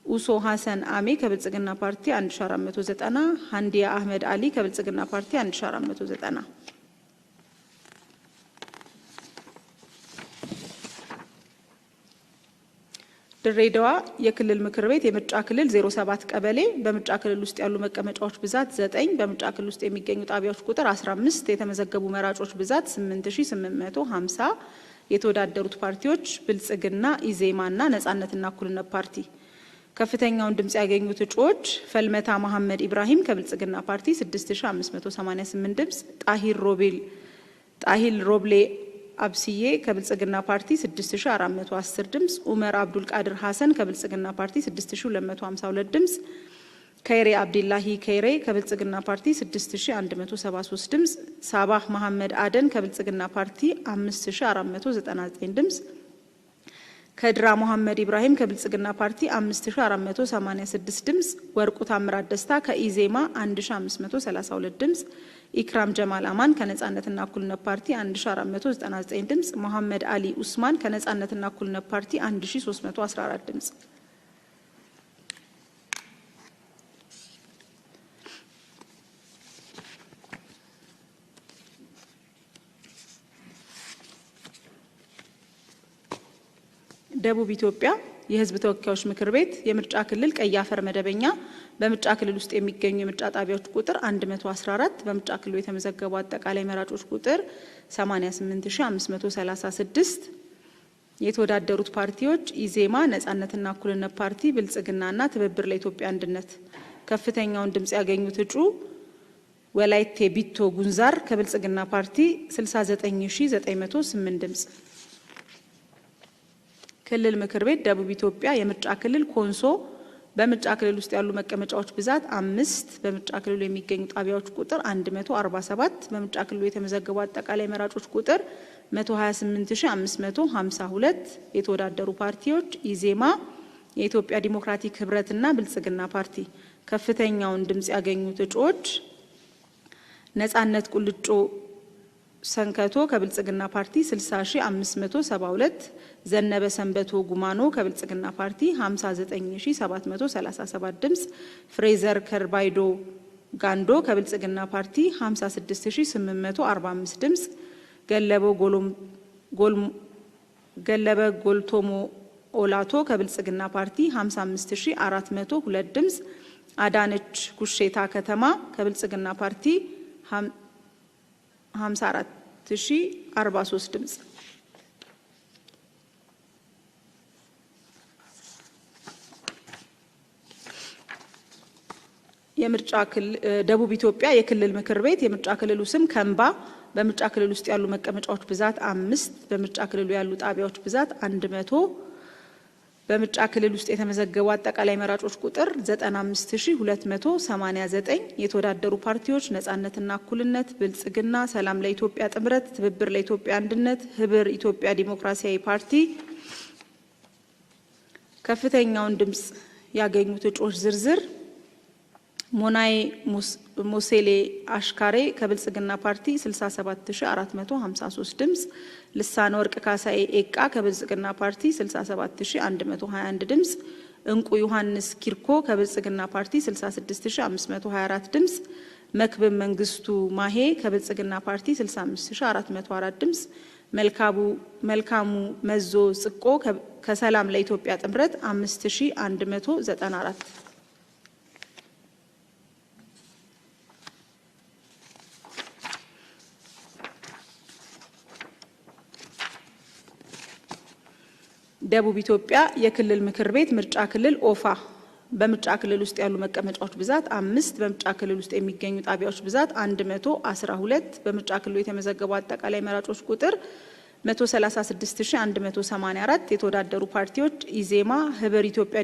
ኡሶ ሐሰን አሜ ከብልጽግና ፓርቲ 1490፣ ሀንዲያ አህመድ አሊ ከብልጽግና ፓርቲ 1490። ድሬዳዋ የክልል ምክር ቤት የምርጫ ክልል 07 ቀበሌ በምርጫ ክልል ውስጥ ያሉ መቀመጫዎች ብዛት 9፣ በምርጫ ክልል ውስጥ የሚገኙ ጣቢያዎች ቁጥር 15፣ የተመዘገቡ መራጮች ብዛት 8850። የተወዳደሩት ፓርቲዎች ብልጽግና፣ ኢዜማና ነጻነትና እኩልነት ፓርቲ። ከፍተኛውን ድምጽ ያገኙት እጩዎች ፈልመታ መሐመድ ኢብራሂም ከብልጽግና ፓርቲ 6588 ድምጽ፣ ጣሂር ሮብሌ አብሲዬ ከብልጽግና ፓርቲ 6410 ድምጽ፣ ኡመር አብዱል ቃድር ሐሰን ከብልጽግና ፓርቲ 6252 ድምጽ፣ ከይሬ አብዲላሂ ከይሬ ከብልጽግና ፓርቲ 6173 ድምጽ፣ ሳባህ መሐመድ አደን ከብልጽግና ፓርቲ 5499 ድምጽ፣ ከድራ መሐመድ ኢብራሂም ከብልጽግና ፓርቲ 5486 ድምጽ፣ ወርቁ ታምራት ደስታ ከኢዜማ 1532 ድምጽ፣ ኢክራም ጀማል አማን ከነጻነትና እኩልነት ፓርቲ 1499 ድምጽ፣ መሐመድ አሊ ኡስማን ከነጻነትና እኩልነት ፓርቲ 1314 ድምጽ። ደቡብ ኢትዮጵያ የሕዝብ ተወካዮች ምክር ቤት የምርጫ ክልል ቀይ አፈር መደበኛ በምርጫ ክልል ውስጥ የሚገኙ የምርጫ ጣቢያዎች ቁጥር 114 በምርጫ ክልሉ የተመዘገቡ አጠቃላይ መራጮች ቁጥር 88536 የተወዳደሩት ፓርቲዎች ኢዜማ፣ ነጻነትና እኩልነት ፓርቲ፣ ብልጽግናና ትብብር ለኢትዮጵያ አንድነት። ከፍተኛውን ድምጽ ያገኙት እጩ ወላይቴ ቢቶ ጉንዛር ከብልጽግና ፓርቲ 69908 ድምጽ። ክልል ምክር ቤት ደቡብ ኢትዮጵያ የምርጫ ክልል ኮንሶ በምርጫ ክልል ውስጥ ያሉ መቀመጫዎች ብዛት 5 በምርጫ ክልሉ የሚገኙ ጣቢያዎች ቁጥር 147 በምርጫ ክልሉ የተመዘገቡ አጠቃላይ መራጮች ቁጥር 128552 የተወዳደሩ ፓርቲዎች ኢዜማ፣ የኢትዮጵያ ዲሞክራቲክ ህብረትና ብልጽግና ፓርቲ። ከፍተኛውን ድምጽ ያገኙት እጩዎች ነጻነት ቁልጮ ሰንከቶ ከብልጽግና ፓርቲ 60572፣ ዘነበ ሰንበቶ ጉማኖ ከብልጽግና ፓርቲ 59737 ድምጽ፣ ፍሬዘር ከርባይዶ ጋንዶ ከብልጽግና ፓርቲ 56845 ድምጽ፣ ገለበ ጎልቶሞ ኦላቶ ከብልጽግና ፓርቲ 55402 ድምጽ፣ አዳነች ኩሼታ ከተማ ከብልጽግና ፓርቲ 54043 ድምጽ። የምርጫ ክልል ደቡብ ኢትዮጵያ የክልል ምክር ቤት የምርጫ ክልሉ ስም ከምባ በምርጫ ክልል ውስጥ ያሉ መቀመጫዎች ብዛት 5 በምርጫ ክልሉ ያሉ ጣቢያዎች ብዛት 100 በምርጫ ክልል ውስጥ የተመዘገቡ አጠቃላይ መራጮች ቁጥር 95289 የተወዳደሩ ፓርቲዎች ነጻነትና እኩልነት፣ ብልጽግና፣ ሰላም ለኢትዮጵያ ጥምረት፣ ትብብር ለኢትዮጵያ አንድነት፣ ህብር ኢትዮጵያ ዲሞክራሲያዊ ፓርቲ። ከፍተኛውን ድምጽ ያገኙት እጩዎች ዝርዝር ሞናይ ሞሴሌ አሽካሬ ከብልጽግና ፓርቲ 67453 ድምጽ፣ ልሳነ ወርቅ ካሳኤ ኤቃ ከብልጽግና ፓርቲ 67121 ድምጽ፣ እንቁ ዮሐንስ ኪርኮ ከብልጽግና ፓርቲ 66524 ድምጽ፣ መክብብ መንግስቱ ማሄ ከብልጽግና ፓርቲ 65404 ድምጽ፣ መልካሙ መዞ ጽቆ ከሰላም ለኢትዮጵያ ጥምረት 5194። ደቡብ ኢትዮጵያ የክልል ምክር ቤት ምርጫ ክልል ኦፋ በምርጫ ክልል ውስጥ ያሉ መቀመጫዎች ብዛት 5 በምርጫ ክልል ውስጥ የሚገኙ ጣቢያዎች ብዛት 112 በምርጫ ክልሉ የተመዘገቡ አጠቃላይ መራጮች ቁጥር 136184 የተወዳደሩ ፓርቲዎች ኢዜማ፣ ህብር ኢትዮጵያ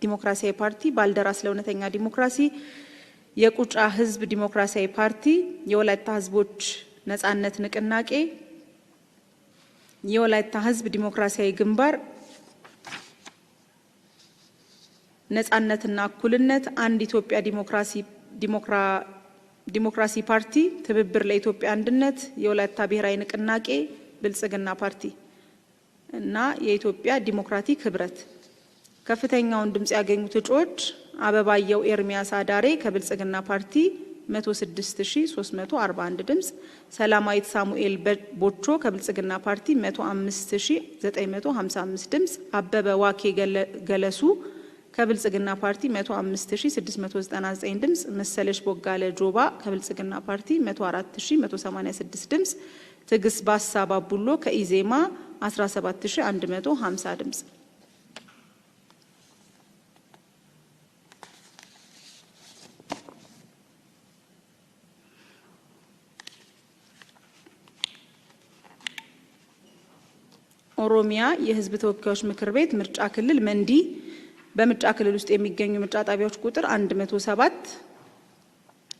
ዲሞክራሲያዊ ፓርቲ፣ ባልደራስ ለእውነተኛ ዲሞክራሲ፣ የቁጫ ህዝብ ዲሞክራሲያዊ ፓርቲ፣ የወላይታ ህዝቦች ነጻነት ንቅናቄ፣ የወላይታ ህዝብ ዲሞክራሲያዊ ግንባር፣ ነጻነትና እኩልነት፣ አንድ ኢትዮጵያ ዲሞክራሲ ፓርቲ፣ ትብብር ለኢትዮጵያ አንድነት፣ የወላይታ ብሔራዊ ንቅናቄ፣ ብልጽግና ፓርቲ እና የኢትዮጵያ ዲሞክራቲክ ህብረት። ከፍተኛውን ድምጽ ያገኙት እጩዎች አበባየው ኤርሚያስ አዳሬ ከብልጽግና ፓርቲ 106341 ድምጽ፣ ሰላማዊት ሳሙኤል ቦቾ ከብልጽግና ፓርቲ 105955 ድምጽ፣ አበበ ዋኬ ገለሱ ከብልጽግና ፓርቲ 105699 ድምጽ፣ መሰለሽ ቦጋለ ጆባ ከብልጽግና ፓርቲ 104186 ድምጽ፣ ትግስ ባሳ ባቡሎ ከኢዜማ 17150 ድምጽ። ኦሮሚያ የህዝብ ተወካዮች ምክር ቤት ምርጫ ክልል መንዲ በምርጫ ክልል ውስጥ የሚገኙ ምርጫ ጣቢያዎች ቁጥር 107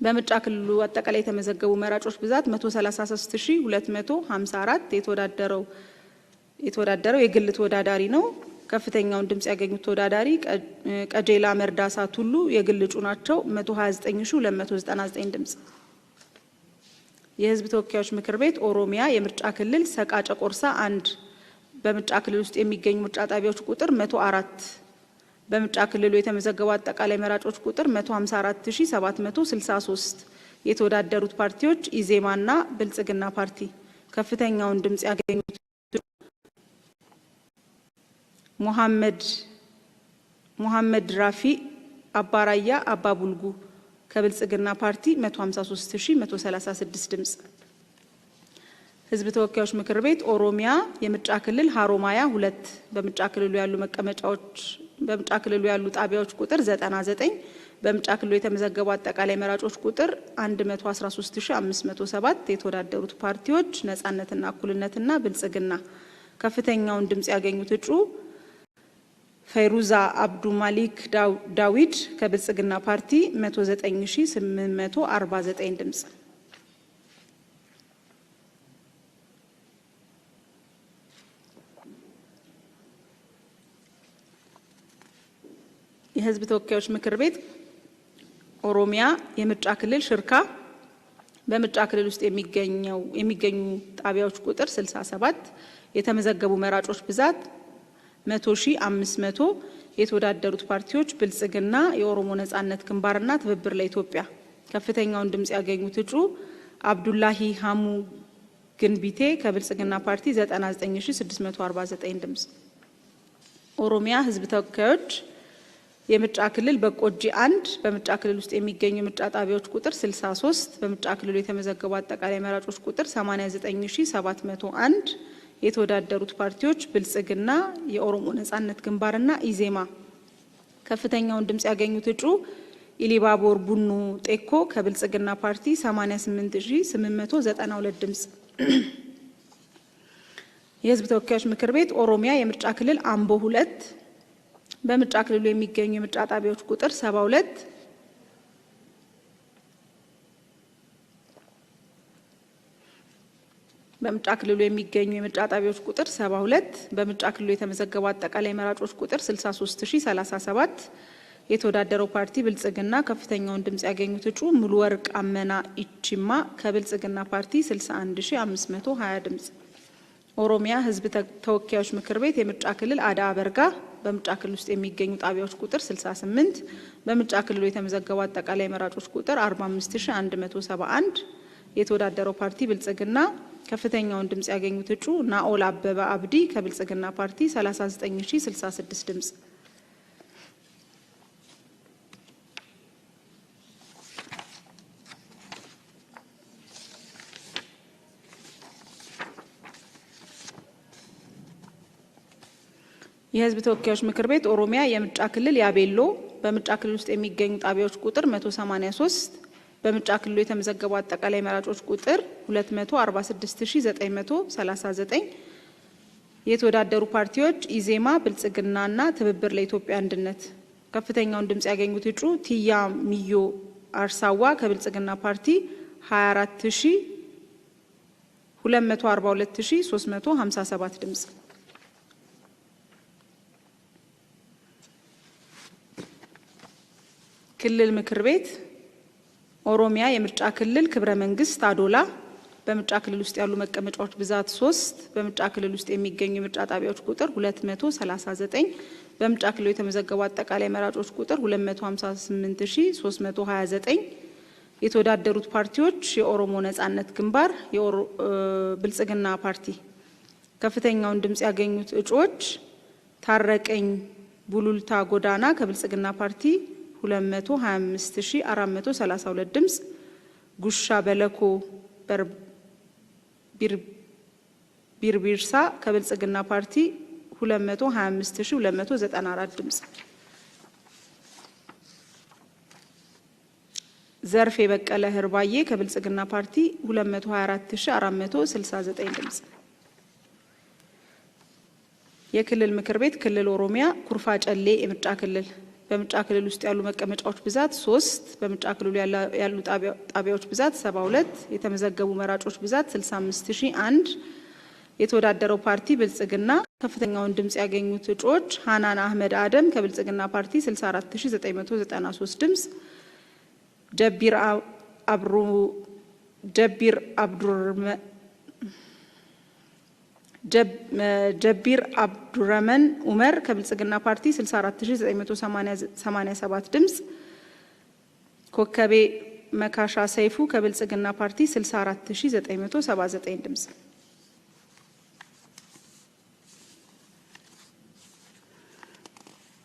በምርጫ ክልሉ አጠቃላይ የተመዘገቡ መራጮች ብዛት 133254 የተወዳደረው የግል ተወዳዳሪ ነው። ከፍተኛውን ድምጽ ያገኙት ተወዳዳሪ ቀጀላ መርዳሳ ቱሉ የግል እጩ ናቸው 129299 ድምጽ። የህዝብ ተወካዮች ምክር ቤት ኦሮሚያ የምርጫ ክልል ሰቃ ጨቆርሳ 1 በምርጫ ክልል ውስጥ የሚገኙ ምርጫ ጣቢያዎች ቁጥር 104 በምርጫ ክልሉ የተመዘገቡ አጠቃላይ መራጮች ቁጥር 154763 የተወዳደሩት ፓርቲዎች ኢዜማና ብልጽግና ፓርቲ ከፍተኛውን ድምጽ ያገኙት ሙሐመድ ራፊ አባራያ አባቡልጉ ከብልጽግና ፓርቲ 153136 ድምጽ። ህዝብ ተወካዮች ምክር ቤት ኦሮሚያ የምርጫ ክልል ሀሮማያ 2 በምርጫ ክልሉ ያሉ ጣቢያዎች ቁጥር 99 በምርጫ ክልሉ የተመዘገቡ አጠቃላይ መራጮች ቁጥር 113507 የተወዳደሩት ፓርቲዎች ነጻነትና እኩልነትና ብልጽግና ከፍተኛውን ድምጽ ያገኙት እጩ ፈይሩዛ አብዱ ማሊክ ዳዊድ ከብልጽግና ፓርቲ 109849 ድምጽ። የህዝብ ተወካዮች ምክር ቤት ኦሮሚያ የምርጫ ክልል ሽርካ በምርጫ ክልል ውስጥ የሚገኙ ጣቢያዎች ቁጥር 67 የተመዘገቡ መራጮች ብዛት 100500 የተወዳደሩት ፓርቲዎች ብልጽግና የኦሮሞ ነጻነት ግንባርና ትብብር ለኢትዮጵያ ከፍተኛውን ድምጽ ያገኙት እጩ አብዱላሂ ሀሙ ግንቢቴ ከብልጽግና ፓርቲ 99649 ድምጽ። ኦሮሚያ ህዝብ ተወካዮች የምርጫ ክልል በቆጂ 1 በምርጫ ክልል ውስጥ የሚገኙ ምርጫ ጣቢያዎች ቁጥር 63 በምርጫ ክልሉ የተመዘገቡ አጠቃላይ መራጮች ቁጥር 89701 የተወዳደሩት ፓርቲዎች ብልጽግና የኦሮሞ ነጻነት ግንባርና ኢዜማ ከፍተኛውን ድምጽ ያገኙት እጩ ኢሊባቦር ቡኑ ጤኮ ከብልጽግና ፓርቲ 88892 ድምጽ። የህዝብ ተወካዮች ምክር ቤት ኦሮሚያ የምርጫ ክልል አምቦ 2 በምርጫ ክልሉ የሚገኙ የምርጫ ጣቢያዎች ቁጥር 72 በምርጫ ክልሉ የሚገኙ የምርጫ ጣቢያዎች ቁጥር 72 በምርጫ ክልሉ የተመዘገቡ አጠቃላይ መራጮች ቁጥር 63037 የተወዳደረው ፓርቲ ብልጽግና ከፍተኛውን ድምጽ ያገኙት እጩ ሙሉ ወርቅ አመና ኢቺማ ከብልጽግና ፓርቲ 61520 ድምጽ። ኦሮሚያ ህዝብ ተወካዮች ምክር ቤት የምርጫ ክልል አዳ አበርጋ በምርጫ ክልል ውስጥ የሚገኙ ጣቢያዎች ቁጥር 68 በምርጫ ክልሉ የተመዘገቡ አጠቃላይ መራጮች ቁጥር 45171 የተወዳደረው ፓርቲ ብልጽግና ከፍተኛውን ድምጽ ያገኙት እጩ ናኦል አበበ አብዲ ከብልጽግና ፓርቲ 39066 ድምጽ። የህዝብ ተወካዮች ምክር ቤት ኦሮሚያ የምርጫ ክልል ያቤሎ በምርጫ ክልል ውስጥ የሚገኙ ጣቢያዎች ቁጥር 183 በምርጫ ክልሉ የተመዘገቡ አጠቃላይ መራጮች ቁጥር 246939 የተወዳደሩ ፓርቲዎች ኢዜማ ብልጽግናና ትብብር ለኢትዮጵያ አንድነት ከፍተኛውን ድምጽ ያገኙት እጩ ቲያ ሚዮ አርሳዋ ከብልጽግና ፓርቲ 2422357 ድምጽ። ክልል ምክር ቤት ኦሮሚያ የምርጫ ክልል ክብረ መንግስት አዶላ በምርጫ ክልል ውስጥ ያሉ መቀመጫዎች ብዛት 3 በምርጫ ክልል ውስጥ የሚገኙ የምርጫ ጣቢያዎች ቁጥር 239 በምርጫ ክልሉ የተመዘገቡ አጠቃላይ መራጮች ቁጥር 258329 የተወዳደሩት ፓርቲዎች የኦሮሞ ነጻነት ግንባር ብልጽግና ፓርቲ ከፍተኛውን ድምጽ ያገኙት እጩዎች ታረቀኝ ቡሉልታ ጎዳና ከብልጽግና ፓርቲ 225432 ድምጽ፣ ጉሻ በለኮ ቢርቢርሳ ከብልጽግና ፓርቲ 225294 ድምጽ፣ ዘርፍ የበቀለ ህርባዬ ከብልጽግና ፓርቲ 224469 ድምጽ። የክልል ምክር ቤት ክልል ኦሮሚያ ኩርፋ ጨሌ የምርጫ ክልል በምርጫ ክልል ውስጥ ያሉ መቀመጫዎች ብዛት 3 በምርጫ ክልሉ ያሉ ጣቢያዎች ብዛት 72 የተመዘገቡ መራጮች ብዛት 65001 የተወዳደረው ፓርቲ ብልጽግና ከፍተኛውን ድምጽ ያገኙት እጩዎች ሃናን አህመድ አደም ከብልጽግና ፓርቲ 64993 ድምጽ ጀቢር አብዱረመን ኡመር ከብልጽግና ፓርቲ 64987 ድምጽ ኮከቤ መካሻ ሰይፉ ከብልጽግና ፓርቲ 64979 ድምጽ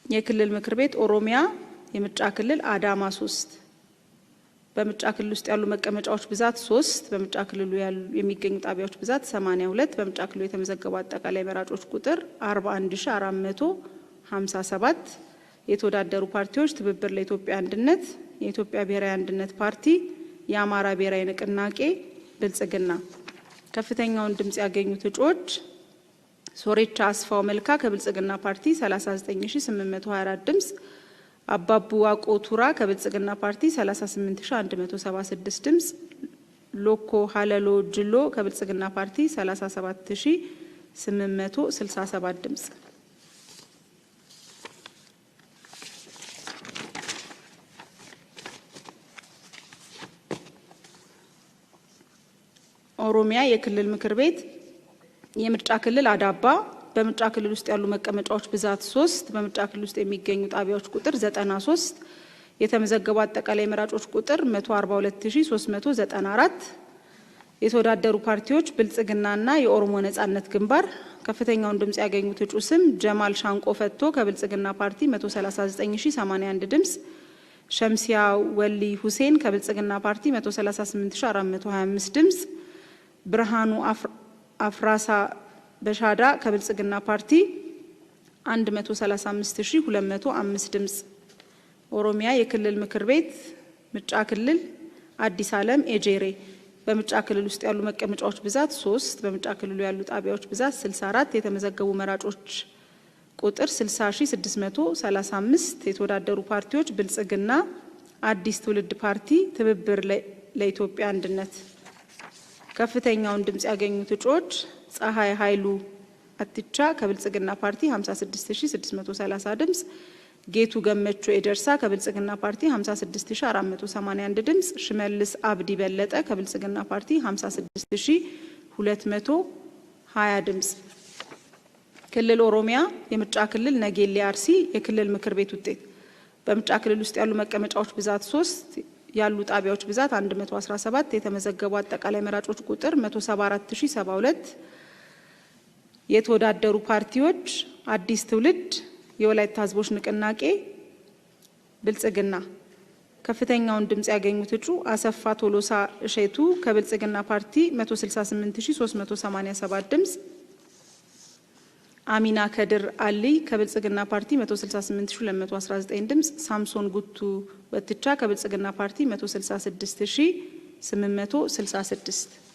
የክልል ምክር ቤት ኦሮሚያ የምርጫ ክልል አዳማ 3 በምርጫ ክልል ውስጥ ያሉ መቀመጫዎች ብዛት 3 በምርጫ ክልሉ የሚገኙ ጣቢያዎች ብዛት 82 በምርጫ ክልሉ የተመዘገቡ አጠቃላይ መራጮች ቁጥር 41457 የተወዳደሩ ፓርቲዎች ትብብር ለኢትዮጵያ አንድነት የኢትዮጵያ ብሔራዊ አንድነት ፓርቲ የአማራ ብሔራዊ ንቅናቄ ብልጽግና ከፍተኛውን ድምጽ ያገኙት እጩዎች ሶሬቻ አስፋው መልካ ከብልጽግና ፓርቲ 39824 ድምጽ አባቡ ዋቆ ቱራ ከብልጽግና ፓርቲ 38176 ድምጽ ሎኮ ሀለሎ ጅሎ ከብልጽግና ፓርቲ 37867 ድምጽ ኦሮሚያ የክልል ምክር ቤት የምርጫ ክልል አዳባ በምርጫ ክልል ውስጥ ያሉ መቀመጫዎች ብዛት 3 በምርጫ ክልል ውስጥ የሚገኙ ጣቢያዎች ቁጥር 93 የተመዘገቡ አጠቃላይ መራጮች ቁጥር 142394 የተወዳደሩ ፓርቲዎች ብልጽግናና የኦሮሞ ነጻነት ግንባር ከፍተኛውን ድምጽ ያገኙት እጩ ስም ጀማል ሻንቆ ፈቶ ከብልጽግና ፓርቲ 139081 ድምጽ ሸምሲያ ወሊ ሁሴን ከብልጽግና ፓርቲ 138425 ድምጽ ብርሃኑ አፍራሳ በሻዳ ከብልጽግና ፓርቲ 135205 ድምጽ ኦሮሚያ የክልል ምክር ቤት ምርጫ ክልል አዲስ ዓለም ኤጄሬ በምርጫ ክልል ውስጥ ያሉ መቀመጫዎች ብዛት 3 በምርጫ ክልሉ ያሉ ጣቢያዎች ብዛት 64 የተመዘገቡ መራጮች ቁጥር 60635 የተወዳደሩ ፓርቲዎች ብልጽግና አዲስ ትውልድ ፓርቲ ትብብር ለኢትዮጵያ አንድነት ከፍተኛውን ድምጽ ያገኙት እጩዎች ፀሐይ ኃይሉ አትቻ ከብልጽግና ፓርቲ 56630 ድምጽ ጌቱ ገመቹ ኤደርሳ ከብልጽግና ፓርቲ 56481 ድምጽ ሽመልስ አብዲ በለጠ ከብልጽግና ፓርቲ 56220 ድምጽ ክልል ኦሮሚያ የምርጫ ክልል ነጌሌ አርሲ የክልል ምክር ቤት ውጤት በምርጫ ክልል ውስጥ ያሉ መቀመጫዎች ብዛት 3 ያሉ ጣቢያዎች ብዛት 117 የተመዘገቡ አጠቃላይ መራጮች ቁጥር 174072 የተወዳደሩ ፓርቲዎች አዲስ ትውልድ የወላይታ ህዝቦች ንቅናቄ ብልጽግና ከፍተኛውን ድምጽ ያገኙት እጩ አሰፋ ቶሎሳ እሸቱ ከብልጽግና ፓርቲ 168387 ድምጽ አሚና ከድር አሊ ከብልጽግና ፓርቲ 168219 ድምጽ ሳምሶን ጉቱ ወትቻ ከብልጽግና ፓርቲ 166866